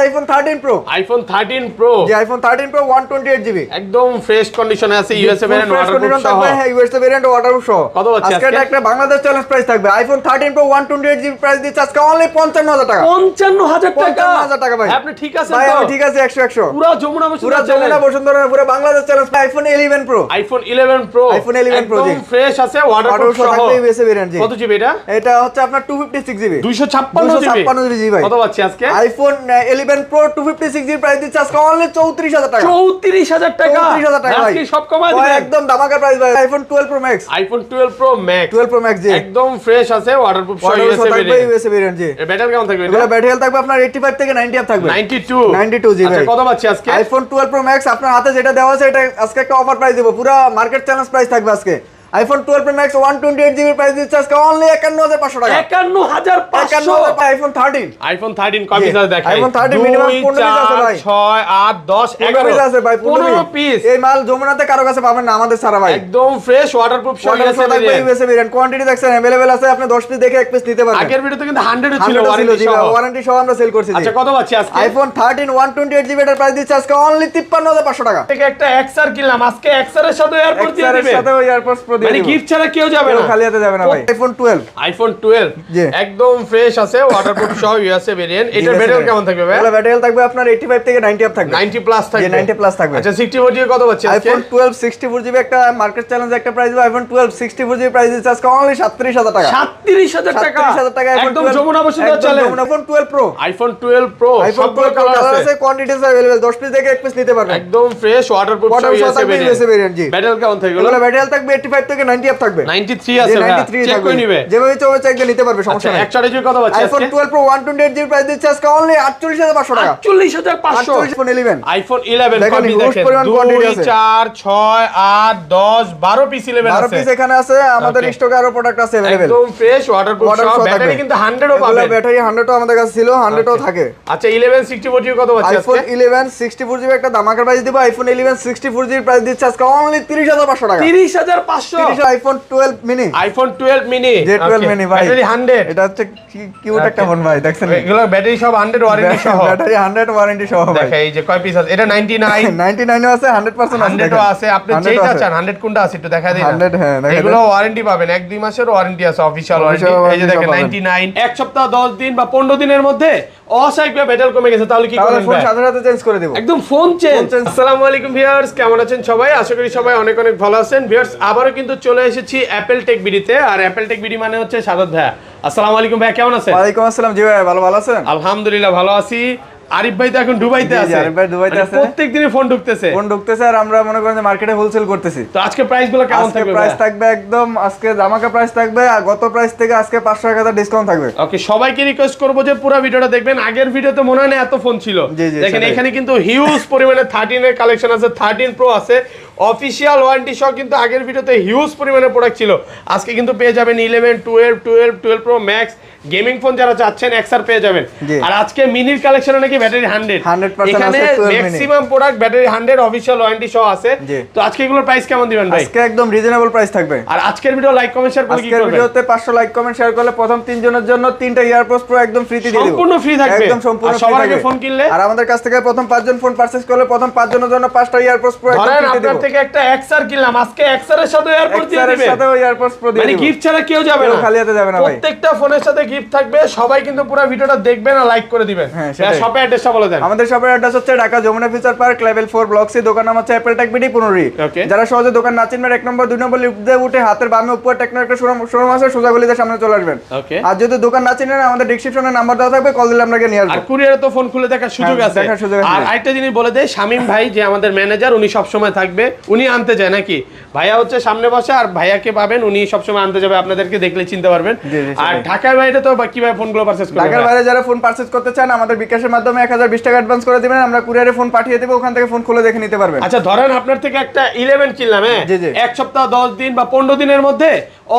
IPhone 13 pro. IPhone 13 pro, জি iPhone 13 pro 128 GB একদম fresh কন্ডিশনে আছে, ইউএসএ ভেরিয়েন্ট ওয়াটারপ্রুফ সহ। হ্যাঁ ইউএসএ ভেরিয়েন্ট ওয়াটারপ্রুফ সহ। কত পাচ্ছি আজকে আজকে? একটা বাংলাদেশ চ্যালেঞ্জ প্রাইস থাকবে আইফোন 13 প্রো 128 জিবি প্রাইস দিচ্ছে আজকে অনলি 55000 টাকা। 55000 টাকা? 55000 টাকা ভাই। আপনি ঠিক আছেন ভাই তো? আমি ঠিক আছে 100 100। পুরো যমুনা পুরো যমুনা বসুন্ধরা পুরো Bangladesh challenge iPhone 11 pro. IPhone 11 pro, iPhone 11 pro জি একদম ফ্রেশ আছে, ওয়াটারপ্রুফ সহ থাকবে ইউএসএ ভেরিয়েন্ট জি। কত জিবি এটা? এটা হচ্ছে আপনার 256 জিবি। 256 জিবি ভাই। কত পাচ্ছি আজকে? আইফোন 11 প্রো 256 জিবি প্রাইস দিচ্ছে আজকে অনলি 34000 টাকা। 34000 টাকা? 34000 টাকা ভাই। আজকে সব কমায় ভাই দিবেন একদম ধামাকা প্রাইস ভাই। IPhone 12 pro max. IPhone 12 pro max 12 pro max জি। একদম ফ্রেশ আছে, ওয়াটারপ্রুফ সহ, ইউএসএ ভেরিয়েন্ট। ইউএসএ ভেরিয়েন্ট জি। এর ব্যাটারি কেমন থাকবে এগুলো এটা? ব্যাটারি হেলথ থাকবে আপনার 85 থেকে 90 আপ থাকবে। 92 জি আচ্ছা ভাই। কত পাচ্ছি আজকে? আইফোন 12 প্রো ম্যাক্স আপনার হাতে যেটা দেওয়া আছে এটা আজকে একটা অফার প্রাইস দেব। পুরো মার্কেট চ্যালেঞ্জ প্রাইস থাকবে আজকে। IPhone 12 pro max 128 GB price দিচ্ছে আজকে অনলি 51500 টাকা। 51500 আইফোন 13। আইফোন 13 কয় পিস আছে দেখাই? আইফোন 13 মিনিমাম 15 পিস আছে ভাই। 6 8 10 15 পিস আছে ভাই 11 পিস। এই মাল যমুনাতে কারো কাছে পাবেন না আমাদের সারা ভাই। একদম ফ্রেশ ওয়াটারপ্রুফ সহ, ইউএসএ ভেরিয়েন্ট কোয়ান্টিটি দেখছেন अवेलेबल আছে। আপনি 10 পিস দেখে এক পিস নিতে পারবেন। আগের ভিডিওতে কিন্তু 100 ছিল 100 ছিল ওয়ারেন্টি সহ আমরা সেল করছি। আচ্ছা কত পাচ্ছি আজকে? আইফোন 13 128 জিবি এর প্রাইস দিচ্ছে আজকে অনলি 53500 টাকা। থেকে একটা এক্সআর কিনলাম, আজকে এক্সআর এর সাথে এয়ারপোর্ট দিয়ে এর দিবে। সাথে ওই এয়ারপোর্টস প্রো দিয়ে মানে দিবে। গিফট ছাড়া কেউ যাবে কেউ না, খালি হাতে যাবে না ভাই। আইফোন 12। আইফোন 12 জি। একদম ফ্রেশ আছে, ওয়াটারপ্রুফ সহ, ইউএসএ ভেরিয়েন্ট। এটার ব্যাটারি কেমন থাকবে ভাই? এর ব্যাটারি থাকবে আপনার 85 থেকে 90 আপ থাকবে। 90 প্লাস থাকবে। জি 90 প্লাস থাকবে। আচ্ছা 64 জিবি কত পাচ্ছি আজকে? আইফোন 12 64 জিবি একটা মার্কেট চ্যালেঞ্জ একটা প্রাইস হবে। আইফোন 12 64 জিবি প্রাইস দিচ্ছে আজকে অনলি 37000 টাকা। 37000 টাকা? 37000 টাকা একদম Jamuna Bashundhara challenge. IPhone 12 pro. IPhone 12 pro iPhone 12 colour আছে, কোয়ান্টিটি আছে अवेलेबल। 10 পিস দেখে এক পিস নিতে পারবেন। একদম ফ্রেশ ওয়াটারপ্রুফ সহ, ইউএসএ ভেরিয়েন্ট। জি। ব্যাটারি কেমন থাকবে? এগুলো ব্যাটারি থাকবে 85 থেকে 90 আপ থাকবে। 93 আছে ভাই, 93 চেক থাকবে। করে নিবে। যেভাবে চলে চেক দিয়ে নিতে পারবে সমস্যা নাই। 128 জিবি কত পাচ্ছি আইফোন আজকে? 12 প্রো 128 জিবি প্রাইস দিচ্ছে আজকে অনলি 48500 টাকা। 48500 আইফোন 11। আইফোন 11 দেখেন, কপি huge দেখেন, পরিমাণ 2 quantity আছে। 4 6 8 10 12 পিস 11 12 আছে। পিস এখানে আছে। আমাদের Okay. স্টকে আরো প্রোডাক্ট আছে अवेलेबल। একদম ফ্রেশ ওয়াটারপ্রুফ Water সহ, সহ ব্যাটারি থাকবে। কিন্তু 100 ও এগুলো পাবেন। ব্যাটারি 100 ও আমাদের কাছে ছিল, 100 ও থাকে। আচ্ছা 11 64 জিবি কত পাচ্ছি আইফোন আজকে? 11 64 জিবি একটা ধামাকা প্রাইস দিব। আইফোন 11 64 জিবি প্রাইস দিচ্ছে আজকে অনলি 30500 টাকা। 30500 iPhone 12 mini. IPhone 12 mini J12 mini ভাই। ব্যাটারি 100। এটা হচ্ছে কিউট একটা ফোন ভাই, দেখছেন? এগুলো ব্যাটারি সব 100 ওয়ারেন্টি সহ। ব্যাটারি 100 ওয়ারেন্টি সহ ভাই। দেখেন এই যে কয় পিস আছে, এটা 99 99 ও আছে, 100% আছে। 100 ও আছে। আপনি 100 যেটা আছে। চান 100 কোনটা আছে একটু দেখা দিন। 100 হ্যাঁ, দেখা এগুলো ওয়ারেন্টি পাবেন, 1-2 মাসের ওয়ারেন্টি আছে, অফিশিয়াল ওয়ারেন্টি। এই যে warranty দেখেন সব পাবেন। 99 এক সপ্তাহ 10 দিন বা 15 দিনের মধ্যে অস্বাভাবিক ব্যাটারি কমে গেছে, তাহলে কি তাহলে করবেন ফোন ভাই? সাথে সাথে চেঞ্জ করে দেব। একদম ফোন চেঞ্জ। Phone change। আসসালামু আলাইকুম ভিউয়ার্স, কেমন আছেন সবাই? আশা করি সবাই অনেক অনেক ভালো আছেন। ভিউয়ার্স আবারো কিন্তু চলে এসেছি অ্যাপল টেক বিডিতে। আর অ্যাপল টেক বিডি মানে হচ্ছে সাদত ভাই। আসসালামু আলাইকুম ভাই, কেমন আছেন? ওয়ালাইকুম আসসালাম। জি ভাই ভালো আছেন? আলহামদুলিল্লাহ ভালো আছি। আরিফ ভাই তো এখন দুবাইতে জি, আছে। আরিফ ভাই দুবাইতে আছে। প্রত্যেকদিনই ফোন ঢুকতেছে। ফোন ঢুকতেছে আর আমরা মনে করেন যে মার্কেটে হোলসেল করতেছি। তো আজকে প্রাইসগুলো কেমন আজকে থাকবে? প্রাইস থাকবে একদম আজকে ধামাকা প্রাইস থাকবে। আর গত প্রাইস থেকে আজকে 500 ডিসকাউন্ট থাকবে। ওকে, সবাইকে রিকোয়েস্ট করবো যে পুরো ভিডিওটা দেখবেন। আগের ভিডিওতে মনে হয় না এত ফোন ছিল। জি, জি, দেখেন সেটাই। এখানে কিন্তু হিউজ পরিমাণে 13 এর কালেকশন আছে, 13 প্রো আছে, অফিশিয়াল ওয়ারেন্টি সহ। কিন্তু আগের ভিডিওতে হিউজ পরিমাণে প্রোডাক্ট ছিল। আজকে কিন্তু পেয়ে যাবেন 11 12 প্রো ম্যাক্স গেমিং ফোন যারা চাচ্ছেন এক্সআর পেয়ে যাবেন। জি। আর আজকে মিনির কালেকশনে নাকি ব্যাটারি 100 100% এখানে আছে 12 mini। Maximum product battery 100 official warranty সহ আছে। জি। তো আজকে এগুলোর প্রাইস কেমন দিবেন ভাই? আজকে একদম রিজনেবল প্রাইস থাকবে। আর আজকের ভিডিও লাইক কমেন্ট শেয়ার করে কি আজকের করবেন? ভিডিওতে 500 লাইক কমেন্ট শেয়ার করলে প্রথম 3 জনের জন্য 3টা ইয়ারপডস প্রো একদম ফ্রিতে দিয়ে দেব। সম্পূর্ণ ফ্রি থাকবে। একদম সম্পূর্ণ আর ফ্রি সবার আগে থাকবে। ফোন কিনলে আর আমাদের কাছ থেকে প্রথম 5 জন ফোন পারচেজ করলে প্রথম 5 জনের জন্য 5টা ইয়ারপডস প্রো একদম ধরেন ফ্রিতে আপনার দেব। থেকে একটা এক্সআর কিনলাম, আজকে এক্সআর এর সাথে এয়ারপোর্ট দিয়ে এক্সআর এর দিবেন। সাথে ওই ইয়ারপডস প্রো দিয়ে মানে দেব। গিফট ছাড়া কেউ যাবে কেউ না, খালি হাতে যাবে না ভাই। প্রত্যেকটা ফোনের সাথে গিফট থাকবে। সবাই কিন্তু পুরো ভিডিওটা দেখবেন আর লাইক করে দিবেন। হ্যাঁ, সেটাই। শপের অ্যাড্রেসটা বলে দেন। আমাদের শপের অ্যাড্রেস হচ্ছে Dhaka Jamuna future park level 4 block C. দোকান নাম হচ্ছে অ্যাপল টেক বিডি 15। Okay. যারা সহজে দোকান না চিনবেন 1 নম্বর 2 নম্বর লিফট দিয়ে উঠে হাতের বামে উপর টেকনো একটা শোরুম আছে, সোজা গলিতে সামনে চলে আসবেন। ওকে। আর যদি দোকান না চিনেন আমাদের ডেসক্রিপশনে নাম্বার দেওয়া থাকবে, কল দিলে আপনাকে নিয়ে আর আসবো। কুরিয়ারে তো ফোন খুলে দেখার সুযোগ হ্যাঁ, আছে। দেখার সুযোগ আছে। আর আরেকটা জিনিস বলে দেই, শামিম ভাই যে আমাদের ম্যানেজার, উনি সব সময় থাকবে। উনি আনতে যায় নাকি, ভাইয়া হচ্ছে সামনে বসে, আর ভাইয়াকে পাবেন, উনি সব সময় আনতে যাবে, আপনাদেরকে দেখলে চিনতে পারবেন। জি, জি, আর সেটাই। ঢাকার বাইরে তো কিভাবে ফোনগুলো পারচেজ করবেন? ঢাকার বাইরে যারা ফোন পারচেজ করতে চান আমাদের বিকাশের মাধ্যমে 1020 টাকা অ্যাডভান্স করে দিবেন, আমরা কুরিয়ারে ফোন পাঠিয়ে দেব, ওখান থেকে ফোন খুলে দেখে নিতে পারবেন। আচ্ছা ধরেন আপনার থেকে একটা 11 কিনলাম, হ্যাঁ, জি, জি। এক সপ্তাহ 10 দিন বা 15 দিনের মধ্যে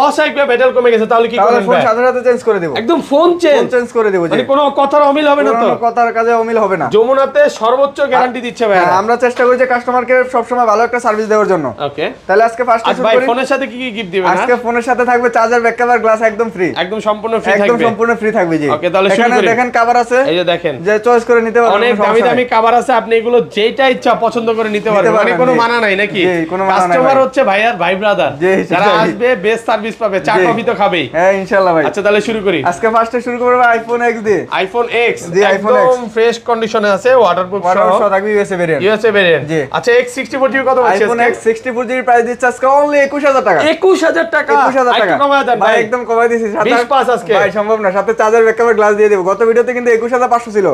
অস্বাভাবিক ব্যাটারি কমে গেছে, তাহলে কি তাহলে করবেন ফোন ভাই? সাথে সাথে চেঞ্জ করে দেব। একদম ফোন চেঞ্জ। ফোন চেঞ্জ করে দেব। মানে কোনো কথার অমিল হবে না তো? কোনো কথার কাজে অমিল হবে না। যমুনাতে সর্বোচ্চ গ্যারান্টি দিচ্ছে ভাই। হ্যাঁ, আমরা চেষ্টা করি যে কাস্টমারকে সব সময় ভালো একটা সার্ভিস দেওয়ার জন্য। ওকে। তাহলে আজকে ফার্স্ট আচ্ছা ভাই, ফোনের সাথে কি কি গিফট দিবেন? আজকে ফোনের সাথে থাকবে চার্জার, ব্যাক কভার, গ্লাস একদম ফ্রি। একদম সম্পূর্ণ ফ্রি একদম থাকবে। সম্পূর্ণ ফ্রি থাকবে জি। ওকে, তাহলে শুরু এখানে করি। দেখেন কভার আছে, এই যে দেখেন, যে চয়েস করে নিতে পারবেন, অনেক দামি দামি কভার আছে, আপনি এগুলো যেটা ইচ্ছা পছন্দ করে নিতে পারবেন, মানে কোনো মানা নাই নাকি? কাস্টমার হচ্ছে ভাই আর ভাই ব্রাদার, যারা আসবে বেস্ট সার্ভিস পাবে, চা কফি তো খাবেই। হ্যাঁ ইনশাআল্লাহ ভাই। আচ্ছা তাহলে শুরু করি। আজকে ফার্স্টে শুরু করব আইফোন X দিয়ে। আইফোন X আইফোন X একদম ফ্রেশ কন্ডিশনে আছে, ওয়াটারপ্রুফ সহ থাকবে, ইউএসএ ভেরিয়েন্ট। USA variant. আচ্ছা X 64GB কত আছে? আইফোন X 64GB প্রাইস দিচ্ছে আজকে অনলি 21000 টাকা। 21000 টাকা, 21000 টাকা একটু কমায় দেন ভাই, ভাই, একদম কমাই দিয়েছি। 20 আজকে ভাই সম্ভব না, সাথে চার্জার ব্যাকআপের গ্লাস দিয়ে দেব। গত ভিডিওতে কিন্তু 21500 ছিল,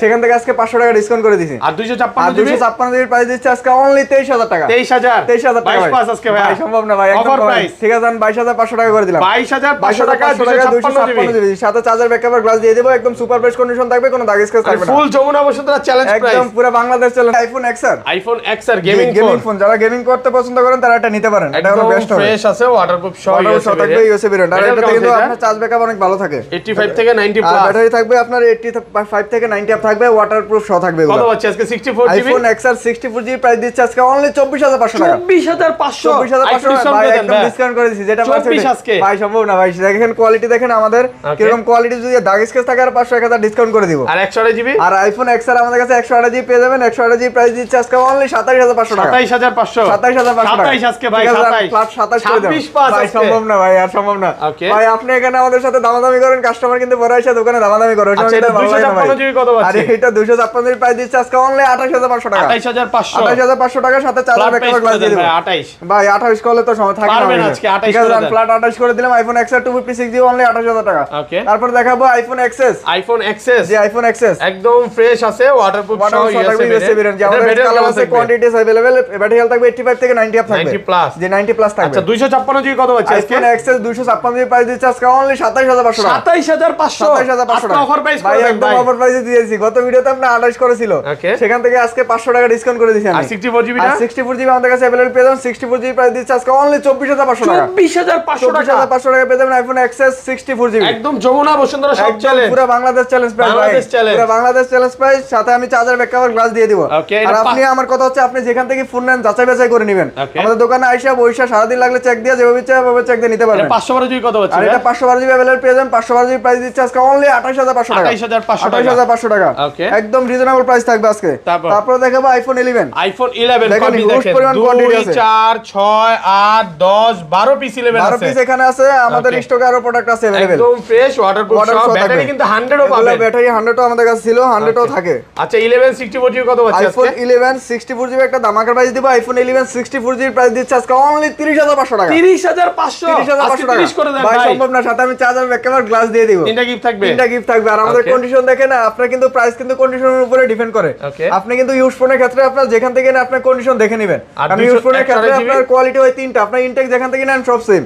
সেখান থেকে আজকে 500 টাকা ডিসকাউন্ট করে দিয়েছি। আর 256GB প্রাইস দিচ্ছে আজকে অনলি 23000 টাকা। 23000 টাকা ভাই আজকে ভাই সম্ভব না ভাই, একদম প্রাইস। ঠিক আছে, আমি 22500 টাকা করে দিলাম। 22500 টাকা 256GB সাথে চার্জার ব্যাকআপের গ্লাস দিয়ে দেব। একদম সুপার ফ্রেশ কন্ডিশন থাকবে, কোনো দাগ স্ক্র্যাচ থাকবে না। ফুল যমুনা বসুন্ধরা চ্যালেঞ্জ প্রাইস, একদম পুরো Bangladesh challenge. IPhone XR, iPhone XR gaming phone, যারা গেমিং করতে পছন্দ করেন তারা এটা নিতে পারেন। এটা হলো বেস্ট হবে, ফ্রেশ আছে, ওয়াটারপ্রুফ সহ থাকবে, ইউএসএ ভেরিয়েন্ট। আর এটাতে কিন্তু আপনার চার্জ ব্যাকআপ অনেক ভালো থাকে, 85 থেকে 90 আর প্লাস ব্যাটারি থাকবে আপনার 85 থেকে 90 আপ থাকবে, ওয়াটারপ্রুফ সহ থাকবে। কত আছে আজকে 64GB? IPhone XR 64GB price দিচ্ছে আজকে অনলি 24500 টাকা। 24500 ভাই একদম ডিসকাউন্ট করে দিয়েছি। যেটা 24 আজকে ভাই সম্ভব না ভাই, দেখেন কোয়ালিটি দেখেন আমাদের কিরকম কোয়ালিটি। যদি দাগ স্কেচ থাকে আর 500 1000 ডিসকাউন্ট করে দিব। আর 128GB? আর আইফোন XR আমাদের কাছে 128GB পেয়ে যাবেন। 128GB প্রাইস দিচ্ছে আজকে অনলি 27500 টাকা। 27500 27500 টাকা। 27 আজকে ভাই, 27 করে দেব 26 ভাই, সম্ভব না ভাই, আর সম্ভব না ভাই। আপনি এখানে আমাদের সাথে দামাদামি করেন, কাস্টমার কিন্তু বড় এসে দোকানে দামাদামি করে। আচ্ছা এটা 256GB কত আছে? আরে এটা 256GB প্রাইস দিচ্ছে আজকে অনলি 28500 টাকা। 28500 টাকার সাথে চার্জার ব্যাকআপ গ্লাস দিয়ে দেব। 28 ভাই 28 করলে তো সময় থাকে না পারবেন আজকে 28 করে দেন। ফ্ল্যাট 28 করে দিলাম। আইফোন XR 256GB অনলি 28000 টাকা। তারপর দেখাবো আইফোন XS। আইফোন XS, জি আইফোন XS একদম ফ্রেশ আছে, ওয়াটারপ্রুফ সহ ইউএসএ ভেরিয়েন্ট। আমাদের কালার আছে, কোয়ান্টিটি আছে अवेलेबल। ব্যাটারি হেলথ থাকবে 85 থেকে 90 আপ থাকবে, 90 প্লাস। জি 90 প্লাস থাকবে। আচ্ছা 256GB কত আছে আজকে? আইফোন XS 256GB প্রাইস দিচ্ছে আজকে অনলি 27500 টাকা। 27500 টাকা অফার প্রাইস ভাই, একদম অফার প্রাইসে দিয়েছি। গত ভিডিওতে আপনি 28 করেছিল, সেখান থেকে আজকে 500 টাকা ডিসকাউন্ট করে দিয়েছি আমি। আর 64GB আর 64GB আমাদের কাছে अवेलेबल পেয়ে যাবেন। 64GB প্রাইস দিচ্ছে আজকে অনলি 24500 টাকা। 24500 টাকা, 24500 টাকা পেয়ে যাবেন আইফোন XS 64GB। একদম যমুনা বসুন্ধরা সব চ্যালেঞ্জ, পুরো বাংলাদেশ চ্যালেঞ্জ প্রাইস ভাই, পুরো বাংলাদেশ চ্যালেঞ্জ প্রাইস। সাথে আমি চার্জার ব্যাকআপ গ্লাস দিয়ে দিব। আর আপনি, আমার কথা হচ্ছে আপনি যেখান থেকে ফোন নেন যাচাই বাছাই করে নেবেন। আমাদের দোকানে আইসা বইসা সারাদিন লাগলে চেক দিয়ে যেভাবে ইচ্ছা সেভাবে চেক দিয়ে নিতে পারবেন। 512GB কত আছে? আর এটা 512GB अवेलेबल পেয়ে যাবেন। 512GB প্রাইস দিচ্ছে আজকে অনলি 28500 টাকা। 28500 টাকা, একদম রিজনেবল প্রাইস থাকবে আজকে। তারপর দেখাবো আইফোন 11। আইফোন 11 দেখেন কপি হিউজ পরিমাণ কোয়ান্টিটি আছে। 2 4 6 8 10 12 পিস 11 আছে, 12 পিস এখানে আছে। আমাদের স্টকে আরো প্রোডাক্ট আছে अवेलेबल, একদম ফ্রেশ ওয়াটারপ্রুফ সহ। ব্যাটারি কিন্তু 100 ও পাবেন, ব্যাটারি 100 ও আমাদের কাছে ছিল, 100 ও থাকে। আচ্ছা 11 64GB কত আছে আজকে? আইফোন 11 64GB একটা ধামাকা প্রাইস দিব। আইফোন 11 64GB প্রাইস দিচ্ছে আজকে অনলি 30500 টাকা। 30500 আজকে 30 করে দেন ভাই, ভাই সম্ভব না। সাথে আমি চার্জার ব্যাকআপ গ্লাস দিয়ে দিব। তিনটা গিফট থাকবে, তিনটা গিফট থাকবে। আর আমাদের কন্ডিশন দেখেন, আপনার কিন্তু প্রাইস কিন্তু কন্ডিশনের উপরে ডিপেন্ড করে। আপনি কিন্তু ইউজ ফোনের ক্ষেত্রে আপনার যেখান থেকে নেন আপনার কন্ডিশন দেখে নেবেন। আমি ইউজ ফোনের ক্ষেত্রে আপনার কোয়ালিটি হয় তিনটা, আপনার ইনটেক যেখান থেকে নেন সব সেম।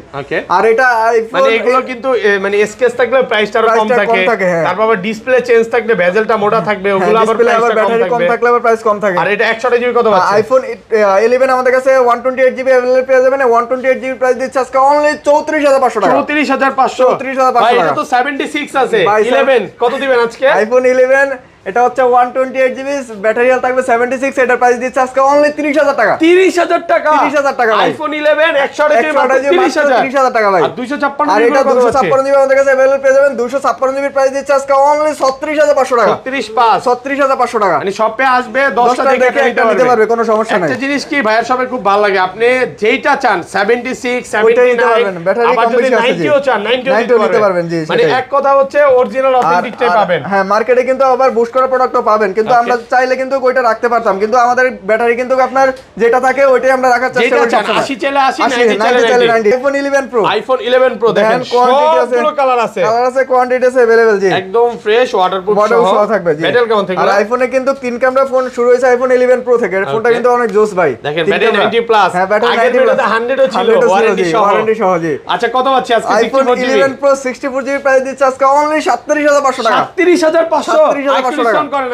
আর এটা আইফোন মানে এগুলো কিন্তু মানে স্কেচ থাকলে প্রাইসটা আরো কম থাকে। তারপর আবার ডিসপ্লে চেঞ্জ থাকলে বেজেলটা মোটা থাকবে, ওগুলো আবার প্রাইসটা ব্যাটারি কম থাকলে আবার প্রাইস কম থাকে। আর এটা 128GB কত আছে? আইফোন 11 আমাদের কাছে 128GB अवेलेबल পেয়ে যাবেন। 128GB প্রাইস দিচ্ছে আজকে অনলি 34500 টাকা। 34500 ভাই, এটা তো 76 আছে। 11 কত দিবেন আজকে? আইফোন 11 এটা হচ্ছে 128GB, ব্যাটারি হেলথ থাকবে 76, এটার প্রাইস দিচ্ছে আজকে অনলি 30000 টাকা। 30000 টাকা, 30000 টাকা ভাই। আইফোন 11 128GB 30000 টাকা ভাই। আর 256GB আর এটা কত আছে? 256GB আমাদের কাছে अवेलेबल পেয়ে যাবেন। 256GB প্রাইস দিচ্ছে আজকে অনলি 36500 টাকা। 36500 টাকা। মানে শপে আসবে 10টা দেখে নিতে পারবে, কোনো সমস্যা নাই। একটা জিনিস কি ভাইয়ের শপে খুব ভালো লাগে, আপনি যেইটা চান 76 ওইটাই নিতে 79 পারবেন। ব্যাটারি আবার কম যদি বেশি আছে, 90ও চান 90ও নিতে পারবেন। জি, মানে এক কথা হচ্ছে অরিজিনাল অথেন্টিকটাই পাবেন। হ্যাঁ, মার্কেটে কিন্তু আবার বুস্ট করা প্রোডাক্টও পাবেন, কিন্তু আমরা চাইলে কিন্তু ওইটা রাখতে পারতাম, কিন্তু আমাদের ব্যাটারি কিন্তু আপনার যেটা থাকে ওইটাই আমরা রাখার চেষ্টা করি। 80 চাইলে 80 90 চাইলে 90। আইফোন 11 Pro, আইফোন 11 Pro দেখেন সবগুলো কালার আছে, কোয়ান্টিটি আছে अवेलेबल। জি, একদম ফ্রেশ ওয়াটারপ্রুফ সহ থাকবে। জি, ব্যাটারি কেমন থাকবে? আর আইফোনে কিন্তু 3 ক্যামেরা ফোন শুরু হয়েছে আইফোন 11 Pro থেকে। এর ফোনটা কিন্তু অনেক জোস ভাই। দেখেন ব্যাটারি 90 প্লাস, হ্যাঁ ব্যাটারি 90 প্লাস, 100 ও ছিল ওয়ারেন্টি সহ। জি, আচ্ছা কত আছে আজকে? আইফোন 11 Pro 64GB প্রাইস দিচ্ছে আজকে অনলি 37500 টাকা। 37500 টাকা।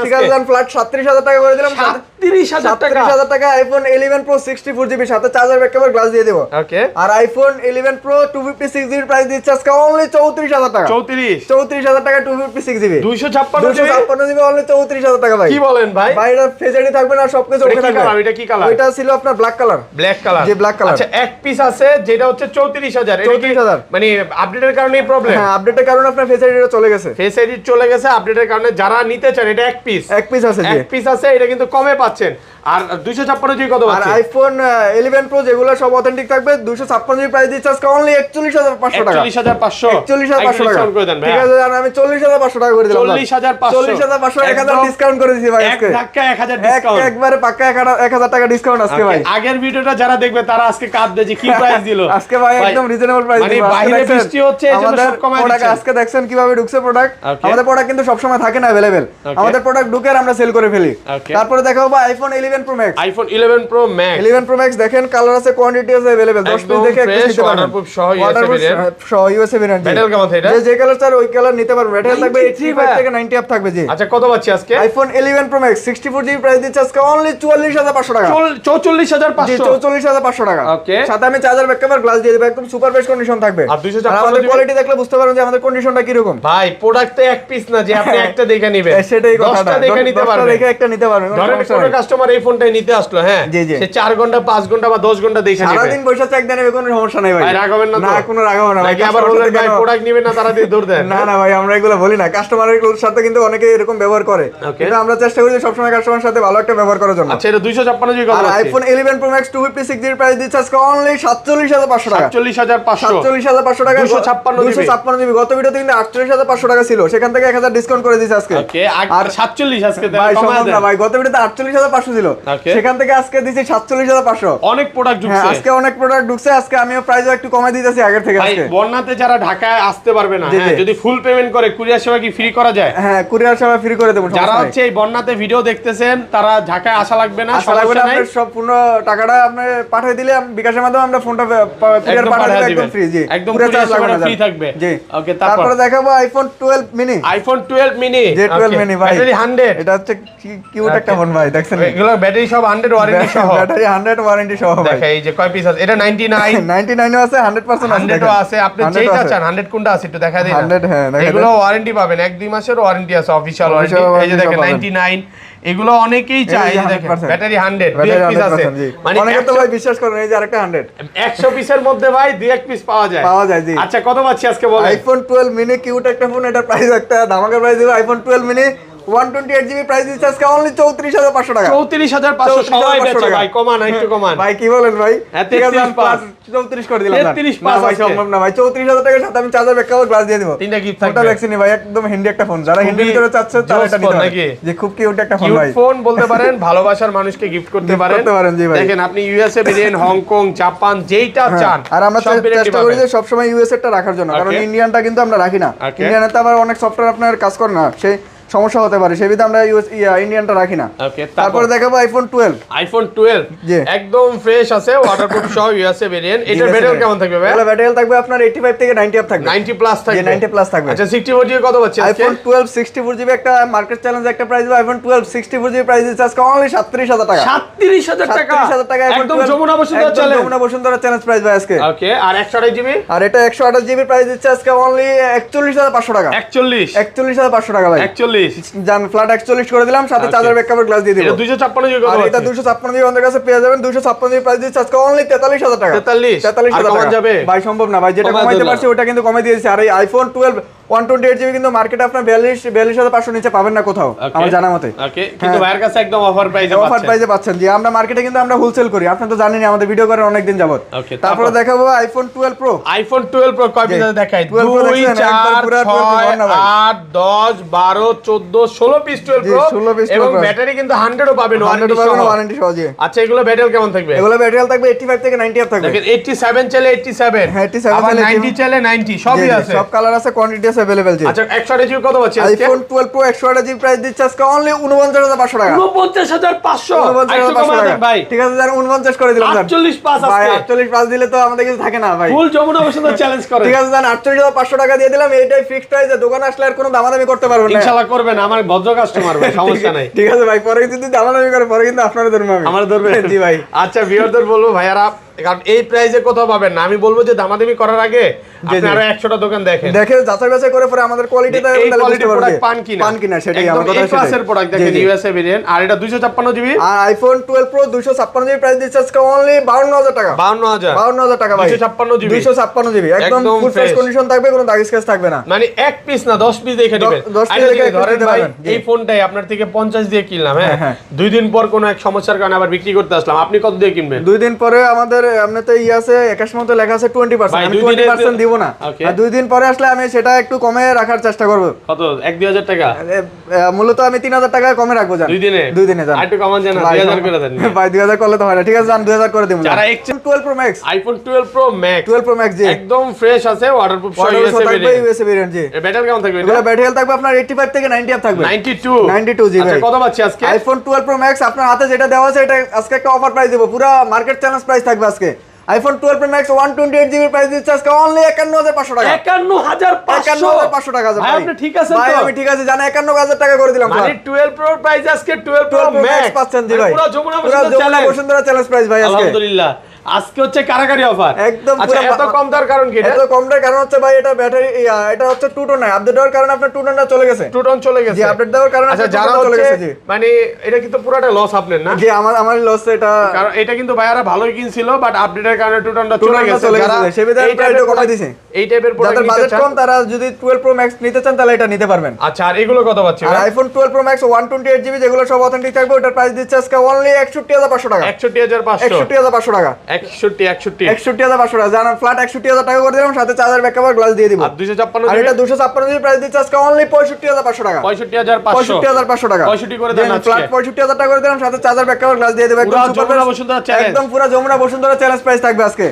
ঠিক আছে, ফ্ল্যাট 37000 টাকা করে দিলাম। 37000 টাকা আইফোন 11 প্রো 64GB সাথে চার্জার ব্যাক কভার গ্লাস দিয়ে দেব। ওকে, আর আইফোন 11 প্রো 256GB প্রাইস দিচ্ছে আজকে অনলি 34000 টাকা। 34000 টাকা 256GB 256GB অনলি 34000 টাকা ভাই। কি বলেন ভাই? ভাই এটা ফেজারি থাকবে না, সবকিছু ওকে থাকবে। এটা কি কালার? এটা ছিল আপনার ব্ল্যাক কালার। ব্ল্যাক কালার, জি ব্ল্যাক কালার। আচ্ছা এক পিস আছে যেটা হচ্ছে 34000। 34000 মানে আপডেটের কারণে প্রবলেম? হ্যাঁ, আপডেটের কারণে আপনার ফেস আইডিটা চলে গেছে। ফেস আইডি চলে গেছে আপডেটের কারণে। যারা নিতে চান এটা এক পিস আছে জি। এক পিস আছে, এটা কিন্তু কমে পাচ্ছেন। আর 256GB কত আর পাচ্ছেন? আইফোন 11 প্রো যেগুলো সব অথেন্টিক থাকবে 256GB প্রাইস দিচ্ছে আজকে অনলি 41500 টাকা। 41500 44500 টাকা করে দেন ভাই। ঠিক আছে, আর আমি 40500 টাকা করে দিলাম। 40500 1000 ডিসকাউন্ট করে দিয়েছি ভাই আজকে। এক ধাক্কা 1000 ডিসকাউন্ট। একবারে পাক্কা 1000 টাকা ডিসকাউন্ট আজকে ভাই। আগের ভিডিওটা যারা দেখবে তারা আজকে কাঁদবে যে কি প্রাইস দিল। আজকে ভাই একদম রিজনেবল প্রাইস মানে বাইরে বৃষ্টি হচ্ছে এজন্য সব কমায় দিচ্ছে। আজকে দেখছেন কিভাবে ঢুকছে প্রোডাক্ট। আমাদের প্রোডাক্ট কিন্তু সব সময় থাকে না अवेलेबल। আমাদের প্রোডাক্ট ঢুকে আর আমরা সেল করে ফেলি। তারপরে দেখাবো iPhone 11 pro max. IPhone 11 pro max. 11 pro max দেখেন কালার আছে, কোয়ান্টিটি আছে अवेलेबल। 10 পিস দেখে একটা নিতে পারবেন। ওয়াটারপ্রুফ সহ ইউএসএ ভেরিয়েন্ট। ব্যাটারি কেমন থাকে এটা? যে কালার চাই ওই কালার নিতে পারবেন। ব্যাটারি থাকবে 85 থেকে 90 আপ থাকবে জি। আচ্ছা কত পাচ্ছি আজকে? IPhone 11 pro max 64GB price দিচ্ছে আজকে অনলি 44500 টাকা। 44500 জি 44500 টাকা। ওকে, সাথে আমি চার্জার ব্যাক কভার গ্লাস দিয়ে দেব, একদম সুপার বেস্ট কন্ডিশন থাকবে। আর 256 আমাদের কোয়ালিটি দেখলে বুঝতে পারবেন যে আমাদের কন্ডিশনটা কি রকম। ভাই প্রোডাক্ট তো এক পিস না যে আপনি একটা দেখে নেবেন। সেটাই কথাটা, 10টা দেখে নিতে পারবেন। 10টা দেখে একটা নিতে পারবেন। ধরেন কোন কাস্টমার এই ফোনটাই নিতে আসলো, হ্যাঁ সে 4 ঘন্টা 5 ঘন্টা বা 10 ঘন্টা দেখে নেবে। সারা দিন বসে চেক দেন, কোনো সমস্যা নাই ভাই। ভাই রাগাবেন না তো? না কোনো রাগাবো না ভাই। নাকি আবার বললেন ভাই প্রোডাক্ট নেবেন না তারা দিয়ে দৌড় দেন? না না ভাই, আমরা এগুলো বলি না। কাস্টমারের সাথে কিন্তু অনেকে এরকম ব্যবহার করে, কিন্তু আমরা চেষ্টা করি সব সময় কাস্টমারের সাথে ভালো একটা ব্যবহার করার জন্য। আচ্ছা এটা 256GB কত? আর iPhone 11 pro max 256GB price দিচ্ছে আজকে অনলি 47500 টাকা। 47500 টাকা 256GB। গত ভিডিওতে কিন্তু 48500 টাকা ছিল, সেখান থেকে 1000 ডিসকাউন্ট করে দিয়েছে আজকে। ওকে, আর 47 আজকে ভাই কমায় সম্ভব দেন। না ভাই, গত ভিডিওতে 48500 ছিল, সেখান থেকে আজকে দিছি 47500। অনেক প্রোডাক্ট ঢুকছে আজকে অনেক প্রোডাক্ট ঢুকছে। আজকে আমিও প্রাইসও একটু কমাই দিতেছি আগের থেকে ভাই। আজকে বন্যাতে যারা ঢাকায় আসতে পারবে না, হ্যাঁ যদি ফুল পেমেন্ট করে কুরিয়ার সেবা কি ফ্রি করা যায়? হ্যাঁ কুরিয়ার সেবা ফ্রি করে দেব। যারা হচ্ছে এই বন্যাতে ভিডিও দেখতেছেন তারা ঢাকায় আসা লাগবে না, সমস্যা নাই। আপনার সম্পূর্ণ টাকাটা আপনি পাঠিয়ে দিলে আমি বিকাশের মাধ্যমে আমরা ফোনটা কুরিয়ার পাঠিয়ে দেব, একদম ফ্রি জি। একদম কুরিয়ার সেবা ফ্রি থাকবে জি। ওকে, তারপরে দেখাবো আইফোন 12 মিনি। আইফোন 12 মিনি যে 12 মিনি ভাই ব্যাটারি 100। এটা হচ্ছে কিউট একটা ফোন ভাই, দেখছেন এগুলো ব্যাটারি সব 100 ওয়ারেন্টি সহ। ব্যাটারি 100 ওয়ারেন্টি সহ ভাই। দেখেন এই যে কয় পিস আছে? এটা 99 99 আছে, 100% আছে। 100 আছে। আপনি যেটা চান 100 কোনটা আছে একটু দেখা দিন। 100 হ্যাঁ দেখা এগুলো ওয়ারেন্টি পাবেন, 1-2 মাসের ওয়ারেন্টি আছে, অফিশিয়াল ওয়ারেন্টি। এই যে দেখেন 99 এগুলো অনেকেই চায়। এই যে দেখেন ব্যাটারি 100 দুই এক পিস আছে। মানে অনেকে তো ভাই বিশ্বাস করেন এই যে আরেকটা 100 100 পিসের মধ্যে ভাই দুই এক পিস পাওয়া যায় জি। আচ্ছা কত পাচ্ছি আজকে বলেন? আইফোন 12 মিনি কিউট একটা ফোন, এটা প্রাইস একটা ধামাকা প্রাইস দিব। আইফোন 12 মিনি 128GB প্রাইস দিচ্ছে আজকে অনলি 34500 টাকা। 34500 সবাই বেচে ভাই, কমান একটু কমান। ভাই কি বলেন ভাই? ঠিক আছে 34 করে দিলাম। 33 না ভাই সম্ভব না ভাই, 34000 টাকার সাথে আমি চার্জার ব্যাক কভার গ্লাস দিয়ে দেব। তিনটা গিফট থাকবে। ওটা দেখছিনি ভাই, একদম হিন্দি একটা ফোন। যারা হিন্দি ভিতরে চাচ্ছে তারা এটা নিতে পারে। যে খুব কিউট একটা ফোন ভাই। কিউট ফোন বলতে পারেন, ভালোবাসার মানুষকে গিফট করতে পারেন। জি ভাই। দেখেন আপনি ইউএসএ ভেরিয়েন্ট, হংকং, জাপান যেইটা চান। আর আমরা চেষ্টা করি যে সব সময় ইউএসএ টা রাখার জন্য, কারণ ইন্ডিয়ানটা কিন্তু আমরা রাখি না। ইন্ডিয়ানতে আবার অনেক সফটওয়্যার আপনার কাজ করে না, সেই সমস্যা হতে পারে, সেই বিধে আমরা ইন্ডিয়ানটা রাখি না। তারপরে দেখাবো আইফোন 12। আইফোন 12 একদম ফ্রেশ আছে, ওয়াটারপ্রুফ সহ ইউএসএ ভেরিয়েন্ট। এটার ব্যাটারি কেমন থাকবে ভাই? এর ব্যাটারি থাকবে আপনার 85 থেকে 90 আপ থাকবে। 90 প্লাস থাকবে। 90 প্লাস থাকবে। আচ্ছা 64GB কত পাচ্ছি আজকে? আইফোন 12 64GB একটা মার্কেট চ্যালেঞ্জ একটা প্রাইস। আইফোন 12 64GB প্রাইস দিচ্ছে আজকে অনলি 37000 টাকা। 37000 টাকা। 37000 টাকা একদম Jamuna Bashundhara challenge. Jamuna Bashundhara challenge price ভাই আজকে। ওকে, আর 128GB? আর এটা 128GB প্রাইস দিচ্ছে আজকে অনলি 41500 টাকা। 41500 টাকা ভাই। 41 জান ফ্ল্যাট 41 করে দিলাম, সাথে চার্জার ব্যাক কভার গ্লাস দিয়ে দিব। এটা 256GB কত? আর এটা 256GB আমাদের কাছে পেয়ে যাবেন। 256GB প্রাইস দিচ্ছে আজকে অনলি 43000 টাকা। 43000 টাকা যাবে ভাই, সম্ভব না ভাই। যেটা কমাইতে পারছি ওটা কিন্তু কমাই দিয়েছি। আর এই আইফোন 12 128GB কিন্তু মার্কেটে আপনার 42500 নিচে পাবেন না কোথাও আমার জানা মতে। ওকে, কিন্তু ভাইয়ের কাছে একদম অফার প্রাইসে পাচ্ছেন। অফার প্রাইসে পাচ্ছেন জি। আমরা মার্কেটে কিন্তু আমরা হোলসেল করি, আপনি তো জানেনই, আমাদের ভিডিও করেন অনেক দিন যাবত। তারপরে দেখাবো আইফোন 12 প্রো। আইফোন 12 প্রো কয় পিস দেখাই? 2 4 8 10 12 14 16 পিস 12 প্রো এবং ব্যাটারি কিন্তু 100 ও পাবেন ওয়ারেন্টি সহ জি। আচ্ছা এগুলো ব্যাটারি কেমন থাকবে? এগুলো ব্যাটারি থাকবে 85 থেকে 90 আপ থাকবে। দেখেন 87 চলে 87, হ্যাঁ 87 আবার 90 চলে 90, সবই আছে, সব কালার আছে, কোয়ান্টিটি আছে अवेलेबल জি। আচ্ছা 128 জিবি কত পাচ্ছি আজকে? আইফোন 12 প্রো 128 জিবি প্রাইস দিচ্ছে আজকে অনলি 49500 টাকা। 49500 49500 টাকা ভাই। ঠিক আছে স্যার 49 করে দিলাম স্যার। 48 ভাই আজকে 48 দিলে তো আমাদের কিছু থাকে না ভাই। ফুল যমুনা বসুন্ধরা চ্যালেঞ্জ করে। ঠিক আছে স্যার 48500 টাকা দিয়ে দিলাম, এইটাই ফিক্সড প্রাইসে, দোকানে আসলে আর কোনো দামাদামি করতে পারবেন না। ইনশাআল্লাহ করবেন, আমার ভদ্র কাস্টমার ভাই, সমস্যা নাই। ঠিক আছে ভাই, পরে যদি দামাদামি করে পরে কিন্তু আপনারা ধরবো আমি। আমার ধরবে জি ভাই। আচ্ছা ভিউয়ারদের বলবো ভাইয়ারা, কারণ এই প্রাইসে কোথাও পাবেন না। আমি বলবো যে দামাদামি করার আগে আপনারা 100টা দোকান দেখেন, দেখে যাচাই বাছাই করে পরে আমাদের কোয়ালিটিটা এই কোয়ালিটির প্রোডাক্ট পান কিনা সেটাই আমার কথা। এই ক্লাসের প্রোডাক্ট দেখেন, ইউএসএ ভেরিয়েন্ট, আর এটা 256 জিবি। আর আইফোন 12 প্রো 256 জিবি প্রাইস দিচ্ছে আজকে অনলি 52000 টাকা। 52000 টাকা ভাই। 256 জিবি 256 জিবি একদম ফুল ফ্রেশ কন্ডিশন থাকবে, কোনো দাগ স্ক্র্যাচ থাকবে না। মানে এক পিস না 10 পিস দেখে নেবেন। 10 পিস দেখে ধরেন নিতে ভাই পারবেন। এই ফোনটাই আপনার থেকে 50 দিয়ে কিনলাম, হ্যাঁ 2 দিন পর কোনো এক সমস্যার কারণে আবার বিক্রি করতে আসলাম, আপনি কত দিয়ে কিনবেন? 2 দিন পরে আমাদের এমনিতে আছে 21 মতো লেখা আছে 20%, আমি 20% দিব না। আর 2 দিন পরে আসলে আমি সেটা একটু কমে রাখার চেষ্টা করব। কত 1-2000 টাকা? মূলত আমি 3000 টাকা কমে রাখবো জান। 2 দিনে জান। আর একটু কমান জান, 2000 করে দেন ভাই। 2000 করলে তো হয় না। ঠিক আছে জান 2000 করে দেব। যারা 12 pro max, iPhone 12 pro max 12 pro max জি একদম ফ্রেশ আছে, ওয়াটারপ্রুফ ইউএসএ ভেরিয়েন্ট জি। এর ব্যাটারি কেমন থাকবে? এগুলা ব্যাটারি হেলথ থাকবে আপনার 85 থেকে 90 আপ থাকবে। 92 জি ভাই। আচ্ছা কত পাচ্ছি আজকে? আইফোন 12 প্রো ম্যাক্স আপনার হাতে যেটা দেওয়া আছে এটা আজকে একটা অফার প্রাইস দেব, পুরো মার্কেট চ্যালেঞ্জ প্রাইস থাকবে আজকে। IPhone 12 pro max 128 GB price দিচ্ছে আজকে অনলি 51500 টাকা। 51500 টাকা ভাই আপনি ঠিক আছেন তো? ভাই আমি ঠিক আছে, জানা 51000 টাকা করে দিলাম। মানে 12 প্রো প্রাইস আজকে 12 প্রো ম্যাক্স পাচ্ছেন জি ভাই। পুরো যমুনা বসুন্ধরা চ্যালেঞ্জ প্রাইস ভাই আজকে। আলহামদুলিল্লাহ আজকে হচ্ছে কারাকারি অফার একদম। আচ্ছা এত কম দেওয়ার কারণ কি? এত কম দেওয়ার কারণ হচ্ছে ভাই এটা ব্যাটারি এটা হচ্ছে 2 টোন নাই, আপডেট দেওয়ার কারণে আপনার 2 টোনটা চলে গেছে। 2 টোন চলে গেছে জি, আপডেট দেওয়ার কারণে আচ্ছা যারা চলে গেছে জি। মানে এটা কিন্তু পুরোটা লস আপনার না? জি আমার লস এটা, কারণ এটা কিন্তু ভাইয়ারা ভালোই কিনছিল বাট আপডেটের কারণে 2 টোনটা চলে গেছে। যারা এই টাইপের কমাই দিয়েছে, এই টাইপের প্রোডাক্ট যাদের বাজেট কম তারা যদি 12 প্রো ম্যাক্স নিতে চান তাহলে এটা নিতে পারবেন। আচ্ছা আর এগুলো কত পাচ্ছি? আর আইফোন 12 প্রো ম্যাক্স 128 জিবি যেগুলো সব অথেন্টিক থাকবে, ওটার প্রাইস দিচ্ছে আজকে অনলি 61500 টাকা। 61500 টাকা। 61500 টাকা জানেন, ফ্ল্যাট 61000 টাকা করে দিলাম, সাথে চার্জার ব্যাকআপ গ্লাস দিয়ে দিব। আর 256 আর এটা 256 জিবি প্রাইস দিচ্ছে আজকে অনলি 65500 টাকা। 65500 টাকা। 65 করে দেন আজকে। ফ্ল্যাট 65000 টাকা করে দিলাম, সাথে চার্জার ব্যাকআপ গ্লাস দিয়ে দেব। একদম পুরো যমুনা বসুন্ধরা চ্যালেঞ্জ প্রাইস থাকবে আজকে।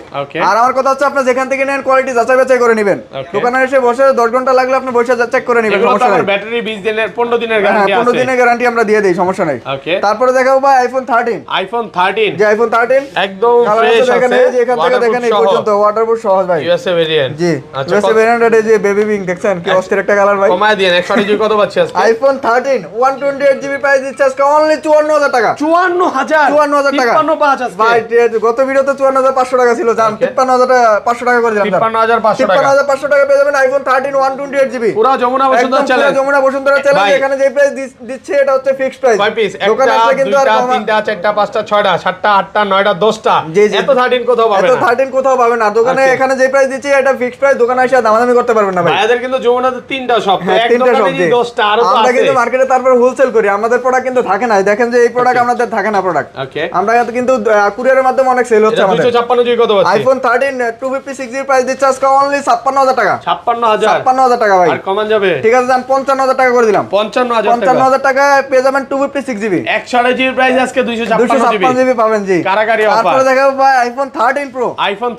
আর আমার কথা হচ্ছে আপনি যেখান থেকে নেন কোয়ালিটি যাচাই বাছাই করে নেবেন। দোকানে এসে বসে 10 ঘন্টা লাগলে আপনি বসে চেক করে নেবেন, সমস্যা নাই। ব্যাটারি 20 দিনের 15 দিনের গ্যারান্টি আছে। 15 দিনের গ্যারান্টি আমরা দিয়ে দেই, সমস্যা নাই। তারপরে দেখাবো ভাই আইফোন 13। আইফোন 13 যে আইফোন 13 একদম ফ্রেশ আছে, এখান থেকে দেখেন এই পর্যন্ত ওয়াটারপ্রুফ সহজ ভাই। ইউএসএ ভেরিয়েন্ট জি। ইউএসএ ভেরিয়েন্ট এর যে বেবি পিঙ্ক দেখছেন কি অস্থির একটা কালার ভাই। কমায় দেন 128 জিবি কত পাচ্ছি আজকে? আইফোন 13 128 জিবি প্রাইস দিচ্ছে আজকে অনলি 54000 টাকা। 54000 টাকা 55 আজকে ভাই। গত ভিডিওতে 54500 টাকা ছিল, জান 55500 টাকা করে দিলাম। 55500 টাকা পেয়ে যাবেন আইফোন 13 128 জিবি। পুরো যমুনা বসুন্ধরা চ্যালেঞ্জ। যমুনা বসুন্ধরা চ্যালেঞ্জ, এখানে যে প্রাইস দিচ্ছে এটা হচ্ছে ফিক্সড প্রাইস। কয় পিস? দোকানে আসলে কিন্তু আর 3টা 4টা 5টা 6টা 7টা 8টা 9টা 10টা এত 13 কোথাও পাবেন না। এত 13 কোথাও পাবেন না। দোকানে এখানে যে প্রাইস দিচ্ছে এটা ফিক্সড প্রাইস, দোকানে এসে দামাদামি করতে পারবেন না ভাই। ভাইদের কিন্তু যমুনাতে 3টা শপ, এক দোকানে 10টা আরো তো আছে। আমরা কিন্তু মার্কেটে তারপর হোলসেল করি, আমাদের প্রোডাক্ট কিন্তু থাকে না। দেখেন যে এই প্রোডাক্ট আমাদের থাকে না প্রোডাক্ট। ওকে আমরা কিন্তু কুরিয়ারের মাধ্যমে অনেক সেল হচ্ছে আমাদের। 256 জিবি কত পাচ্ছি? আইফোন 13 256 জিবি প্রাইস দিচ্ছে আজকে অনলি 56000 টাকা। 56000 টাকা ভাই। আর কমান যাবে? ঠিক আছে জান 55000 টাকা করে দিলাম। 55000 টাকা পেয়ে যাবেন 256 জিবি। 128 জিবি প্রাইস আজকে 256 জিবি পাবেন জি। কারাকারি অফার। তারপরে দেখাবো ভাই আইফোন 13 প্রো। আইফোন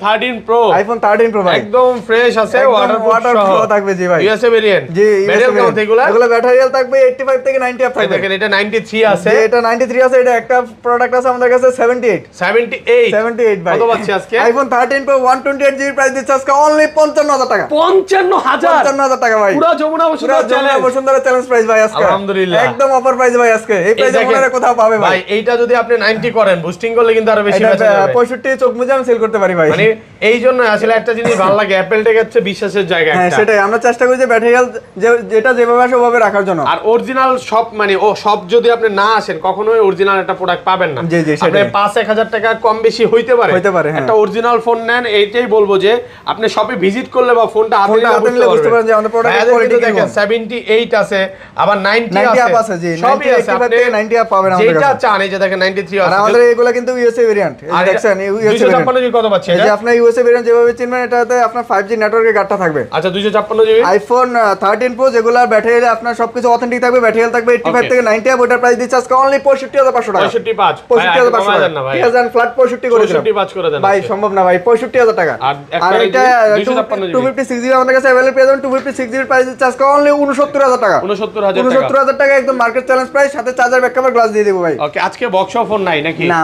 13 প্রো ভাই একদম ফ্রেশ আছে, ওয়াটারপ্রুফ থাকবে জি ভাই। USA variant. জি ব্যাটারি কেমন এগুলা? এগুলা ব্যাটারি হেলথ থাকবে 85 থেকে 90 আপ থাকবে। দেখেন এটা 93 আছে, এটা 93 আছে। এটা একটা প্রোডাক্ট আছে আমাদের কাছে 78 ভাই। কত পাচ্ছি আজকে? আইফোন 13 প্রো 128 জিবি প্রাইস দিচ্ছে আজকে অনলি 55000 টাকা। 55000 টাকা ভাই। পুরো যমুনা বসুন্ধরা চ্যালেঞ্জ প্রাইস ভাই আজকে। আলহামদুলিল্লাহ একদম অফার প্রাইস ভাই আজকে। এই প্রাইসে মনে কোথাও পাবে ভাই। ভাই এইটা যদি আপনি 90 করেন বুস্টিং করলে কিন্তু আরো বেশি বেচা যাবে। 65 চোখ মুজে আমি সেল করতে পারি ভাই। মানে এই জন্য আসলে একটা জিনিস ভালো লাগে, অ্যাপল টেক হচ্ছে বিশ্বাসের জায়গা একটা। হ্যাঁ সেটাই আমরা চেষ্টা করি যে ব্যাটারি হেলথ যেটা যেভাবে আসে ওভাবে রাখার জন্য। আর অরিজিনাল সব মানে সব যদি আপনি না আসেন কখনোই অরিজিনাল একটা প্রোডাক্ট পাবেন না। জি জি আপনি 5-1000 টাকা কম বেশি হইতে পারে। একটা অরিজিনাল ফোন নেন, এইটাই বলবো যে আপনি শপে ভিজিট করলে বা ফোনটা হাতে নিলে বুঝতে পারবেন যে আমাদের প্রোডাক্টের কোয়ালিটি দেখেন। 78 আছে, আবার 90 আছে জি। সবই আছে, আপনি 90 আপ পাবেন আমাদের কাছে। যেটা চান এই যে দেখেন 93 আছে। আর আমাদের এগুলা কিন্তু ইউএসএ ভেরিয়েন্ট। এই দেখছেন ইউএসএ 256 জিবি কত পাচ্ছি এই যে আপনার ইউএসএ ভেরিয়েন্ট যেভাবে চিনবেন এটাতে আপনার 5G নেটওয়ার্কের গার্ডটা থাকবে। আচ্ছা 256 জিবি আইফোন 13 প্রো যেগুলা ব্যাটারি আপনার সবকিছু অথেন্টিক থাকবে, ব্যাটারি থাকবে 85 থেকে 90 আপ, ওটার প্রাইস দিচ্ছে আজকে অনলি 65500 টাকা। 65 টাকা না ভাই, ঠিক আছে ফ্ল্যাট 65 করে দিলাম 65 করে দেন ভাই, সম্ভব না ভাই 65000 টাকা। আর এটা 256 জিবি আমাদের কাছে अवेलेबल পেয়ে যাবেন। 256 জিবির প্রাইস দিচ্ছে আজকে অনলি 69000 টাকা। 69000 টাকা 69000 টাকা একদম মার্কেট চ্যালেঞ্জ প্রাইস, সাথে চার্জার ব্যাকআপ গ্লাস দিয়ে দেব ভাই। ওকে, আজকে বক্স অফার নাই নাকি? না